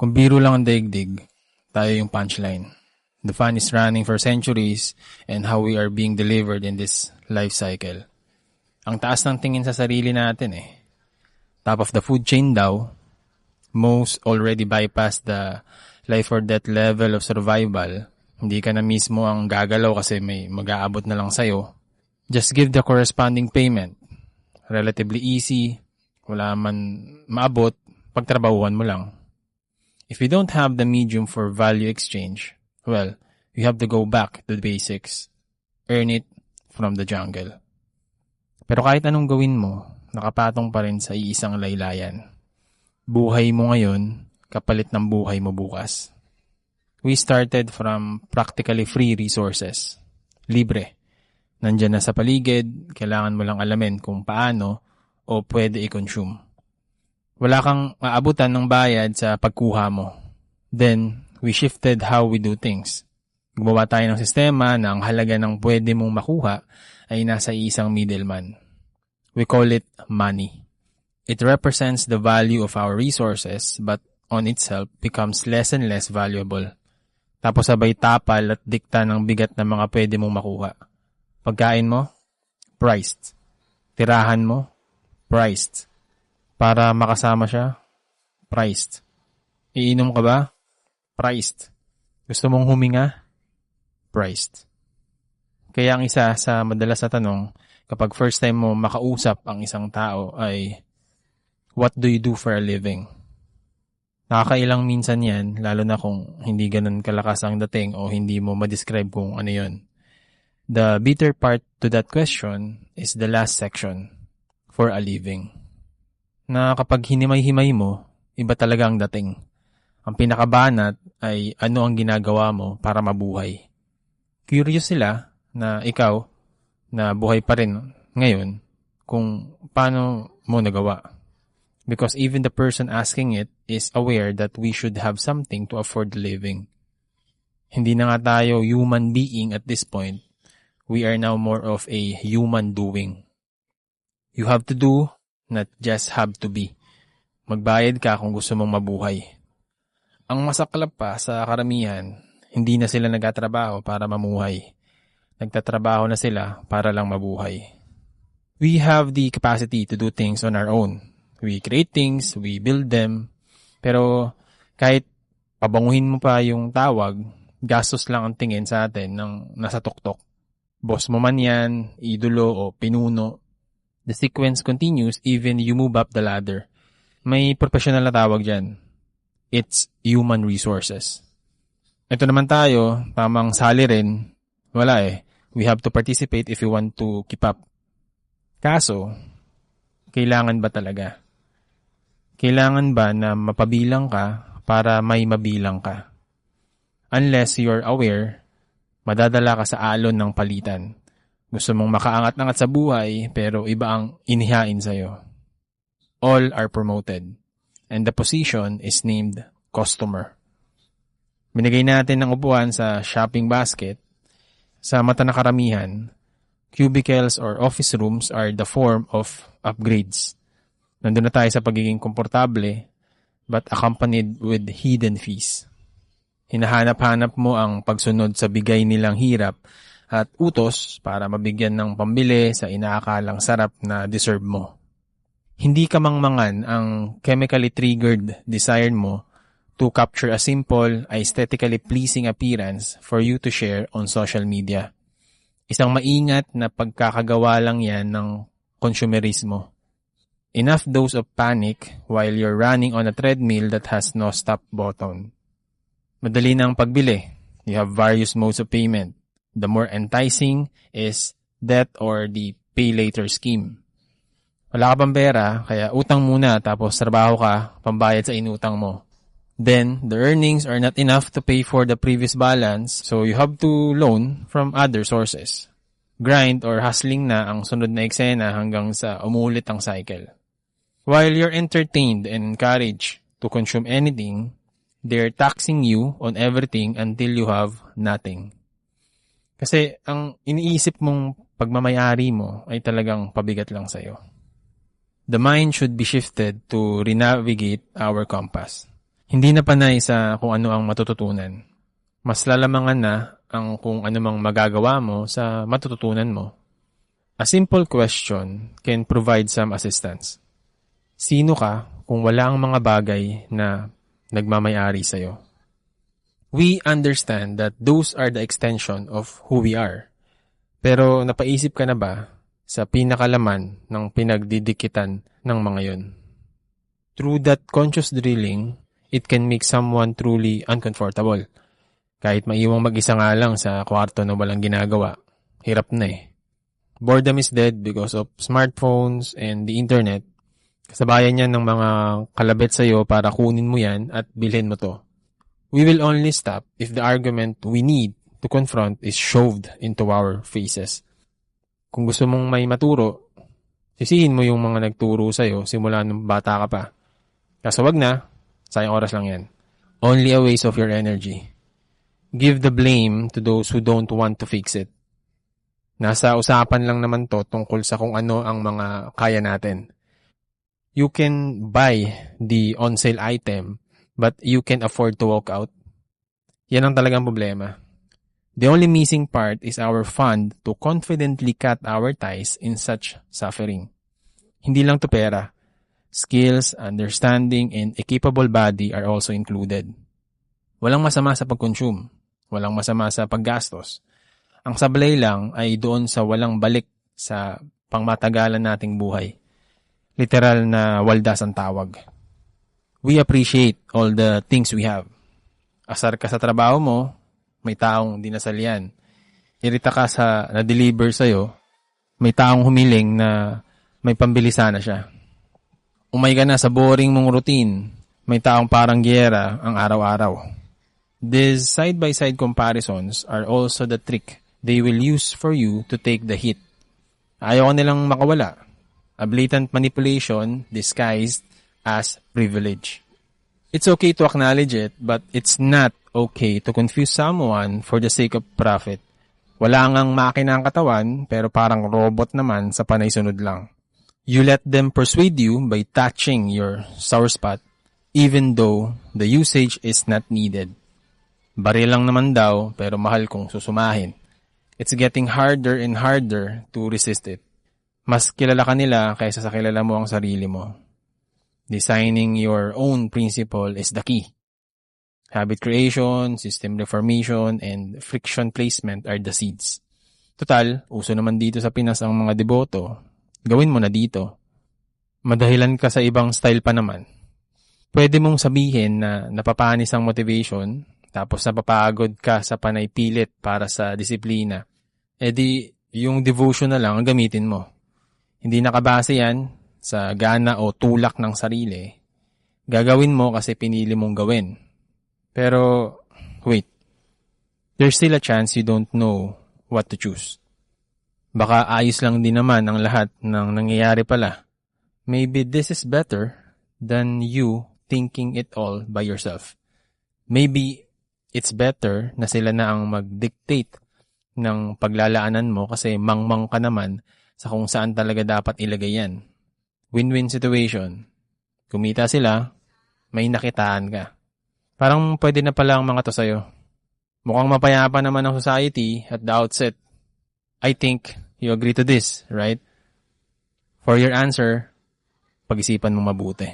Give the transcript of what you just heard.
Kung biro lang ang daigdig, tayo yung punchline. The fun is running for centuries and how we are being delivered in this life cycle. Ang taas ng tingin sa sarili natin eh. Top of the food chain daw, most already bypassed the life or death level of survival. Hindi ka na mismo ang gagalaw kasi may mag-aabot na lang sa'yo. Just give the corresponding payment. Relatively easy, wala man maabot, pagtrabahuan mo lang. If you don't have the medium for value exchange, well, you have to go back to the basics. Earn it from the jungle. Pero kahit anong gawin mo, nakapatong pa rin sa iisang laylayan. Buhay mo ngayon, kapalit ng buhay mo bukas. We started from practically free resources. Libre. Nandyan na sa paligid, kailangan mo lang alamin kung paano o pwede i-consume. Wala kang maabutan ng bayad sa pagkuha mo. Then, we shifted how we do things. Gumawa tayo ng sistema na ang halaga ng pwede mong makuha ay nasa isang middleman. We call it money. It represents the value of our resources but on itself becomes less and less valuable. Tapos sabay tapal at dikta ng bigat na mga pwede mong makuha. Pagkain mo? Priced. Tirahan mo? Priced. Para makasama siya? Priced. Iinom ka ba? Priced. Gusto mong huminga? Priced. Kaya ang isa sa madalas na tanong kapag first time mo makausap ang isang tao ay, what do you do for a living? Nakakailang minsan yan, lalo na kung hindi ganun kalakas ang dating o hindi mo ma-describe kung ano yun. The bitter part to that question is the last section, for a living. Na kapag hinimay-himay mo, iba talaga ang dating. Ang pinakabanat ay ano ang ginagawa mo para mabuhay. Curious sila na ikaw, na buhay pa rin ngayon, kung paano mo nagawa. Because even the person asking it is aware that we should have something to afford living. Hindi na nga tayo human being at this point. We are now more of a human doing. You have to do, not just have to be. Magbayad ka kung gusto mong mabuhay. Ang masaklap pa sa karamihan, hindi na sila nagtatrabaho para mamuhay. Nagtatrabaho na sila para lang mabuhay. We have the capacity to do things on our own. We create things, we build them. Pero kahit pabanguhin mo pa yung tawag, gastos lang ang tingin sa atin ng nasa tuktok. Boss mo man yan, idolo o pinuno. The sequence continues even you move up the ladder. May professional na tawag dyan. It's human resources. Ito naman tayo, tamang sali rin. Wala eh. We have to participate if we want to keep up. Kaso, kailangan ba talaga? Kailangan ba na mapabilang ka para may mabilang ka? Unless you're aware, madadala ka sa alon ng palitan. Gusto mong makaangat-angat sa buhay, pero iba ang inihain sa'yo. All are promoted, and the position is named customer. Binigay natin ng upuan sa shopping basket. Sa mata na karamihan, cubicles or office rooms are the form of upgrades. Nandun na tayo sa pagiging komportable, but accompanied with hidden fees. Hinahanap-hanap mo ang pagsunod sa bigay nilang hirap at utos para mabigyan ng pambili sa inaakalang sarap na deserve mo. Hindi ka mangmangan ang chemically triggered desire mo to capture a simple, aesthetically pleasing appearance for you to share on social media. Isang maingat na pagkakagawa lang yan ng consumerismo. Enough dose of panic while you're running on a treadmill that has no stop button. Madali na ang pagbili. You have various modes of payment. The more enticing is debt or the pay later scheme. Wala ka pang pera, kaya utang muna tapos trabaho ka, pambayad sa inutang mo. Then, the earnings are not enough to pay for the previous balance, so you have to loan from other sources. Grind or hustling na ang sunod na eksena hanggang sa umulit ang cycle. While you're entertained and encouraged to consume anything, they're taxing you on everything until you have nothing. Kasi ang iniisip mong pagmamayari mo ay talagang pabigat lang sa'yo. The mind should be shifted to renavigate our compass. Hindi na panay sa kung ano ang matututunan. Mas lalamangan na ang kung ano mang magagawa mo sa matututunan mo. A simple question can provide some assistance. Sino ka kung wala ang mga bagay na nagmamayari sa'yo? We understand that those are the extension of who we are. Pero napaisip ka na ba sa pinakalaman ng pinagdidikitan ng mga yon? Through that conscious drilling, it can make someone truly uncomfortable. Kahit maiwang mag-isa nga lang sa kwarto na walang ginagawa, hirap na eh. Boredom is dead because of smartphones and the internet. Kasabayan yan ng mga kalabit sa'yo para kunin mo yan at bilhin mo to. We will only stop if the argument we need to confront is shoved into our faces. Kung gusto mong may maturo, sisihin mo yung mga nagturo sa'yo simula nung bata ka pa. Kaso wag na, sayang oras lang yan. Only a waste of your energy. Give the blame to those who don't want to fix it. Nasa usapan lang naman to tungkol sa kung ano ang mga kaya natin. You can buy the on-sale item, but you can afford to walk out. Yan ang talagang problema. The only missing part is our fund to confidently cut our ties in such suffering. Hindi lang to pera. Skills, understanding, and a capable body are also included. Walang masama sa pag-consume. Walang masama sa paggastos. Ang sablay lang ay doon sa walang balik sa pangmatagalan nating buhay. Literal na waldas ang tawag. We appreciate all the things we have. Asar ka sa trabaho mo, may taong dinasal yan. Irita ka sa na-deliver sa'yo, may taong humiling na may pambili sana siya. Umay ka na sa boring mong routine, may taong parang giyera ang araw-araw. These side-by-side comparisons are also the trick they will use for you to take the hit. Ayaw nilang makawala. A blatant manipulation disguised as privilege. It's okay to acknowledge it, but it's not okay to confuse someone for the sake of profit. Wala ngang makina ang katawan, pero parang robot naman sa panay sunod lang. You let them persuade you by touching your sour spot, even though the usage is not needed. Baril lang naman daw, pero mahal kung susumahin. It's getting harder and harder to resist it. Mas kilala ka nila kaysa sa kilala mo ang sarili mo. Designing your own principle is the key. Habit creation, system reformation, and friction placement are the seeds. Total, uso naman dito sa Pinas ang mga deboto. Gawin mo na dito. Madahilan ka sa ibang style pa naman. Pwede mong sabihin na napapanis ang motivation, tapos napapagod ka sa panay pilit para sa disiplina. E di, yung devotion na lang ang gamitin mo. Hindi nakabase yan sa gana o tulak ng sarili. Gagawin mo kasi pinili mong gawin. Pero, wait. There's still a chance you don't know what to choose. Baka ayos lang din naman ang lahat ng nangyayari pala. Maybe this is better than you thinking it all by yourself. Maybe it's better na sila na ang mag-dictate ng paglalaanan mo kasi mangmang ka naman sa kung saan talaga dapat ilagay yan. Win-win situation. Kumita sila, may nakitaan ka. Parang pwede na pala ang mga to sa'yo. Mukhang mapayapa naman ang society at the outset. I think you agree to this, right? For your answer, pag-isipan mo mabuti.